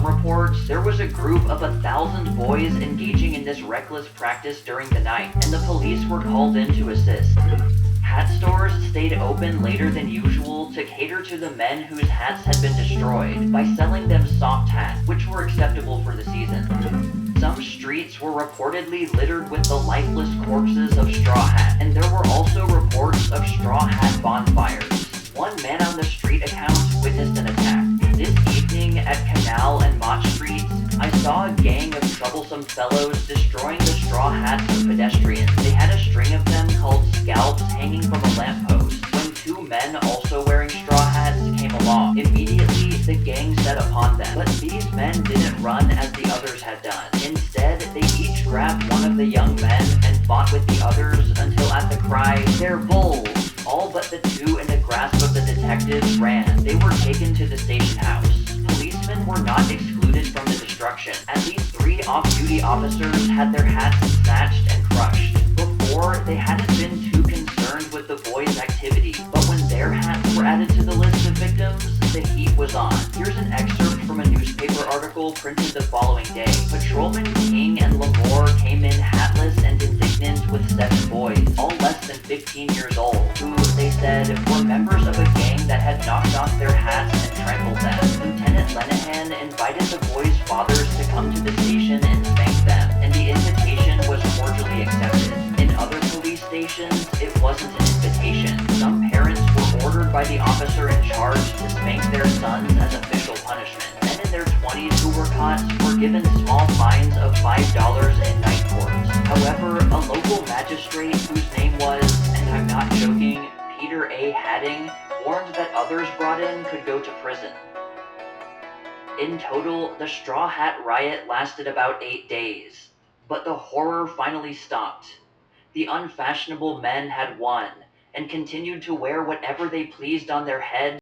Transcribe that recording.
some reports, there was a group of 1,000 boys engaging in this reckless practice during the night, and the police were called in to assist. Hat stores stayed open later than usual to cater to the men whose hats had been destroyed by selling them soft hats, which were acceptable for the season. Some streets were reportedly littered with the lifeless corpses of straw hats, and there were also reports of straw hat bonfires. One man on the street account witnessed an attack. This evening at Canal and Mott Streets, I saw a gang of troublesome fellows destroying the straw hats of pedestrians. They had a string of them called scalps hanging from a lamppost. When two men also wearing straw hats came along, immediately the gang set upon them. But these men didn't run as the others had done. Instead, they each grabbed one of the young men and fought with the others until at the cry, "They're bulls!" all but the two in the grasp of the detectives ran. They were taken to the station house. Policemen were not excluded from the destruction. At least 3 off-duty officers had their hats snatched and crushed. Before, they hadn't been too concerned with the boys' activity, but when their hats were added to the list of victims, the heat was on. Here's an excerpt from a newspaper article printed the following day. Patrolman King and Lamore came in hatless and indignant with 7 boys, all less than 15 years old, who, they said, were members of a gang that had knocked off their hats and trampled them. Lieutenant Lenehan invited the boys' fathers to come to the station and spank them, and the invitation was cordially accepted. In other police stations, it wasn't an invitation. Some parents were ordered by the officer in charge to spank their sons as official punishment. Men in their 20s who were caught were given small fines of $5 in night court. However, a local magistrate whose name was, and I'm not joking, Peter A. Hadding, warned that others brought in could go to prison. In total, the Straw Hat Riot lasted about 8 days, but the horror finally stopped. The unfashionable men had won, and continued to wear whatever they pleased on their heads